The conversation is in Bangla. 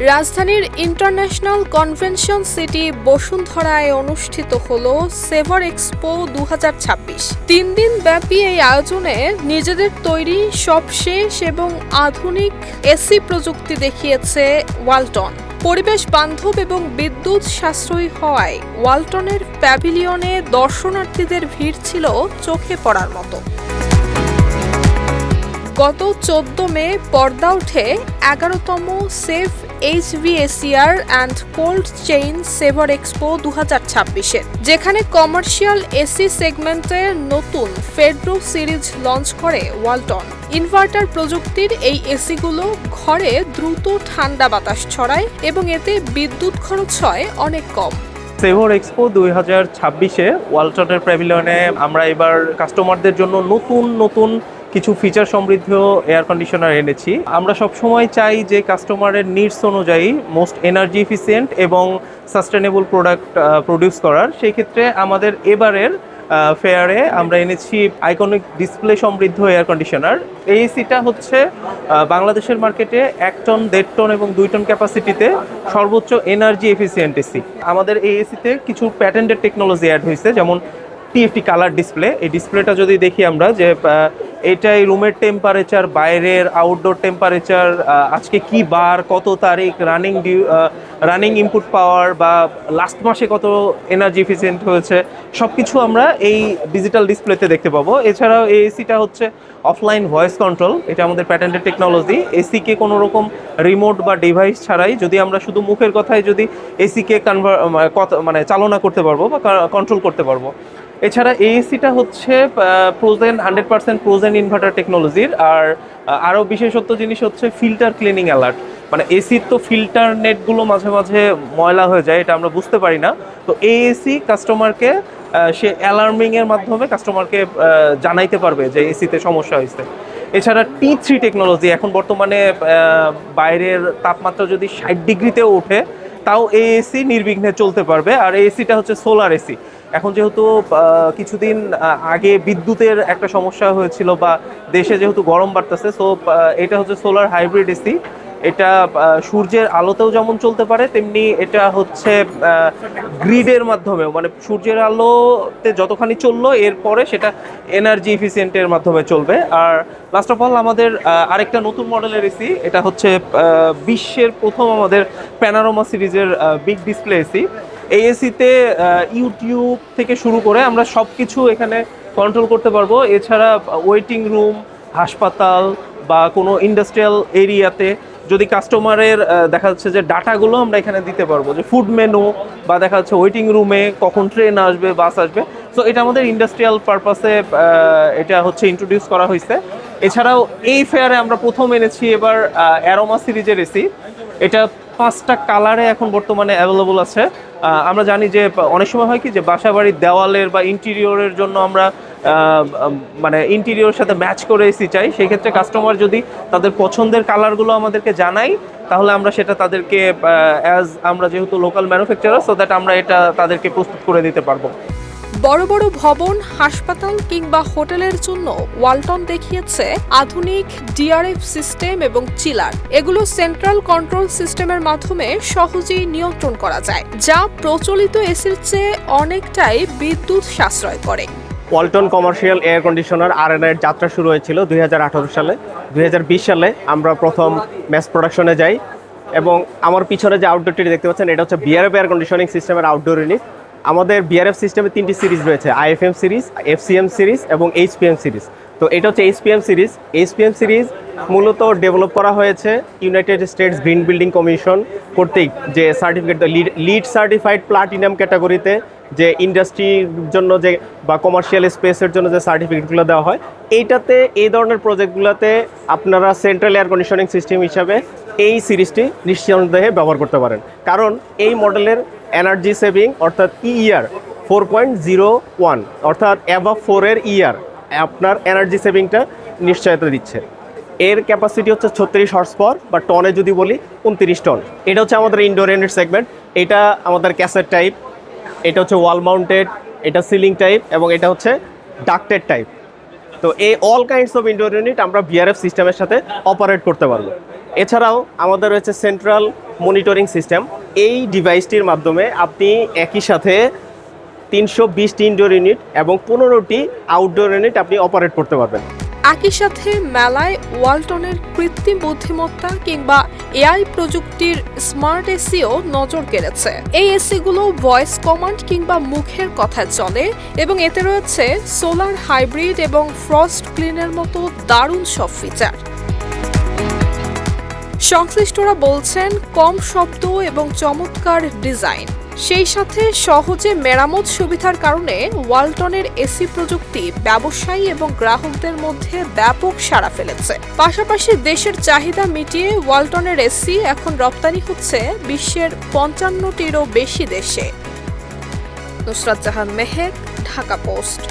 রাজধানীর ইন্টারন্যাশনাল কনভেনশন সিটি বসুন্ধরায় অনুষ্ঠিত হল সেভার এক্সপো 2026। 3 দিন ব্যাপী এই আয়োজনে নিজেদের তৈরি সবশেষ এবং আধুনিক এসি প্রযুক্তি দেখিয়েছে ওয়ালটন। পরিবেশ বান্ধব এবং বিদ্যুৎ সাশ্রয়ী হওয়ায় ওয়ালটনের প্যাভিলিয়নে দর্শনার্থীদের ভিড় ছিল চোখে পড়ার মতো। গত 14 মে পর্দা ওঠে 11তম save HVACR and cold chain saver expo 2026-এর, যেখানে কমার্শিয়াল এসি সেগমেন্টের নতুন ফেডরো সিরিজ লঞ্চ করে ওয়ালটন। ইনভার্টার প্রযুক্তির এই এসিগুলো ঘরে দ্রুত ঠান্ডা বাতাস ছড়ায় এবং এতে বিদ্যুৎ খরচ হয় অনেক কম। সেভার এক্সপো 2026-এ ওয়ালটনের প্যাভিলিয়নে আমরা এবার কাস্টমারদের জন্য নতুন কিছু ফিচার সমৃদ্ধ এয়ার কন্ডিশনার এনেছি। আমরা সবসময় চাই যে কাস্টমারের নিডস অনুযায়ী মোস্ট এনার্জি এফিসিয়েন্ট এবং সাস্টেনেবল প্রোডাক্ট প্রডিউস করার। সেই ক্ষেত্রে আমাদের এবারের ফেয়ারে আমরা এনেছি আইকনিক ডিসপ্লে সমৃদ্ধ এয়ার কন্ডিশনার। এই এসিটা হচ্ছে বাংলাদেশের মার্কেটে 1 টন, 1.5 টন এবং 2 টন ক্যাপাসিটিতে সর্বোচ্চ এনার্জি এফিসিয়েন্ট এসি। আমাদের এই এসিতে কিছু প্যাটেন্টেড টেকনোলজি অ্যাড হয়েছে, যেমন TFT কালার ডিসপ্লে। এই ডিসপ্লেটা যদি দেখি আমরা যে এটাই রুমের টেম্পারেচার, বাইরের আউটডোর টেম্পারেচার, আজকে কি বার, কত তারিখ, রানিং ইনপুট পাওয়ার বা লাস্ট মাসে কত এনার্জি এফিসিয়েন্ট হয়েছে, সব কিছু আমরা এই ডিজিটাল ডিসপ্লেতে দেখতে পাবো। এছাড়াও এই এসিটা হচ্ছে অফলাইন ভয়েস কন্ট্রোল, এটা আমাদের প্যাটেন্টেড টেকনোলজি। এসিকে কোনো রকম রিমোট বা ডিভাইস ছাড়াই যদি আমরা শুধু মুখের কথায় যদি এসিকে চালনা করতে পারবো বা কন্ট্রোল করতে পারবো। এছাড়া এই এসিটা হচ্ছে 100% ফ্রোজেন ইনভার্টার টেকনোলজির। আর আরও বিশেষত্ব জিনিস হচ্ছে ফিল্টার ক্লিনিং অ্যালার্ট। মানে এসির তো ফিল্টার নেটগুলো মাঝে মাঝে ময়লা হয়ে যায়, এটা আমরা বুঝতে পারি না। তো এই এসি কাস্টমারকে সে অ্যালার্মিংয়ের মাধ্যমে কাস্টমারকে জানাইতে পারবে যে এসিতে সমস্যা হয়েছে। এছাড়া T3 টেকনোলজি, এখন বর্তমানে বাইরের তাপমাত্রা যদি 60 ডিগ্রিতেও ওঠে তাও এই এসি নির্বিঘ্নে চলতে পারবে। আর এই এসিটা হচ্ছে সোলার এসি। এখন যেহেতু কিছুদিন আগে বিদ্যুতের একটা সমস্যা হয়েছিল বা দেশে যেহেতু গরম বাড়তেছে, সো এটা হচ্ছে সোলার হাইব্রিড এসি। এটা সূর্যের আলোতেও যেমন চলতে পারে, তেমনি এটা হচ্ছে গ্রিডের মাধ্যমেও, মানে সূর্যের আলোতে যতখানি চললো এরপরে সেটা এনার্জি এফিসিয়েন্টের মাধ্যমে চলবে। আর লাস্ট অফ অল আমাদের আরেকটা নতুন মডেলের এসি, এটা হচ্ছে বিশ্বের প্রথম আমাদের প্যানোরামা সিরিজের বিগ ডিসপ্লে এসি। এই এসিতে ইউটিউব থেকে শুরু করে আমরা সব কিছু এখানে কন্ট্রোল করতে পারবো। এছাড়া ওয়েটিং রুম, হাসপাতাল বা কোনো ইন্ডাস্ট্রিয়াল এরিয়াতে যদি কাস্টমারের দেখা যাচ্ছে যে ডাটাগুলো আমরা এখানে দিতে পারবো, যে ফুড মেনু বা দেখা যাচ্ছে ওয়েটিং রুমে কখন ট্রেন আসবে, বাস আসবে। সো এটা আমাদের ইন্ডাস্ট্রিয়াল পারপাসে এটা হচ্ছে ইন্ট্রোডিউস করা হয়েছে। এছাড়াও এই ফেয়ারে আমরা প্রথম এনেছি এবার অ্যারোমা সিরিজের এসি। এটা 5টা কালারে এখন বর্তমানে অ্যাভেলেবল আছে। আমরা জানি যে অনেক সময় হয় কি যে বাসা বাড়ির দেওয়ালের বা ইন্টেরিয়রের জন্য আমরা ইন্টেরিয়রের সাথে ম্যাচ করে এসি চাই। সেই ক্ষেত্রে কাস্টমার যদি তাদের পছন্দের কালারগুলো আমাদেরকে জানাই, তাহলে আমরা সেটা তাদেরকে আমরা যেহেতু লোকাল ম্যানুফ্যাকচারার, সো দ্যাট আমরা এটা তাদেরকে প্রস্তুত করে দিতে পারবো। বড় বড় ভবন, হাসপাতাল কিংবা হোটেলের জন্য ওয়ালটন দেখিয়েছে আধুনিক DRF সিস্টেম এবং চিলার। এগুলো সেন্ট্রাল কন্ট্রোল সিস্টেমের মাধ্যমে সহজেই নিয়ন্ত্রণ করা যায়, যা প্রচলিত এসির চেয়ে অনেকটাই বিদ্যুৎ সাশ্রয় করে। Walton commercial air conditioner RNA এর যাত্রা শুরু হয়েছিল 2018 সালে। 2020 সালে আমরা প্রথম ম্যাস প্রোডাকশনে যাই এবং আমার পিছনে যে আউটডোরটি দেখতে পাচ্ছেন, এটা হচ্ছে BRF এয়ার কন্ডিশনিং সিস্টেমের আউটডোর ইউনিট। আমাদের BRF সিস্টেমে 3টি সিরিজ রয়েছে, IFM সিরিজ, FCM সিরিজ এবং HPM সিরিজ। তো এটা হচ্ছে HPM সিরিজ। HPM সিরিজ মূলত ডেভেলপ করা হয়েছে United states green building commission কর্তৃক, যে সার্টিফিকেট লিড সার্টিফাইড প্লাটিনাম ক্যাটাগরিতে যে ইন্ডাস্ট্রির জন্য যে বা কমার্শিয়াল স্পেসের জন্য যে সার্টিফিকেটগুলো দেওয়া হয়, এইটাতে এই ধরনের প্রজেক্টগুলোতে আপনারা সেন্ট্রাল এয়ার কন্ডিশনিং সিস্টেম হিসাবে এই সিরিজটি নিঃসন্দেহে ব্যবহার করতে পারেন। কারণ এই মডেলের এনার্জি সেভিং অর্থাৎ EER 4.01 অর্থাৎ অ্যাবাভ 4-এর EER আপনার এনার্জি সেভিংটা নিশ্চয়তা দিচ্ছে। এর ক্যাপাসিটি হচ্ছে 36 হর্স পাওয়ার বা টনে যদি বলি 29 টন। এটা হচ্ছে আমাদের ইনডোর ইউনিট সেগমেন্ট। এটা আমাদের ক্যাসেট টাইপ, এটা হচ্ছে ওয়াল মাউন্টেড, এটা সিলিং টাইপ এবং এটা হচ্ছে ডাক্টেড টাইপ। তো এই all kinds of indoor unit আমরা BRF সিস্টেমের সাথে অপারেট করতে পারবো। এছাড়াও আমাদের রয়েছে সেন্ট্রাল মনিটরিং সিস্টেম। এই ডিভাইসটির মাধ্যমে আপনি একই সাথে 320টি ইনডোর ইউনিট এবং 15টি আউটডোর ইউনিট আপনি অপারেট করতে পারবেন। একই সাথে মেলায় ওয়ালটনের কৃত্রিম বুদ্ধিমত্তা কিংবা এআই প্রযুক্তির স্মার্ট এসিও নজর কেড়েছে। এই এসিগুলো ভয়েস কমান্ড কিংবা মুখের কথায় চলে এবং এতে রয়েছে সোলার হাইব্রিড এবং ফ্রস্ট ক্লিনের মতো দারুণ সব ফিচার। সংশ্লিষ্টরা বলছেন কম শব্দ এবং চমৎকার ডিজাইন, সেই সাথে সহজে মেরামত সুবিধার কারণে ওয়ালটনের এসি প্রযুক্তি ব্যবসায়ী এবং গ্রাহকদের মধ্যে ব্যাপক সাড়া ফেলেছে। পাশাপাশি দেশের চাহিদা মিটিয়ে ওয়ালটনের এসি এখন রপ্তানি হচ্ছে বিশ্বের 55টিরও বেশি দেশে। নুসরাত জাহান মেহেক, ঢাকা পোস্ট।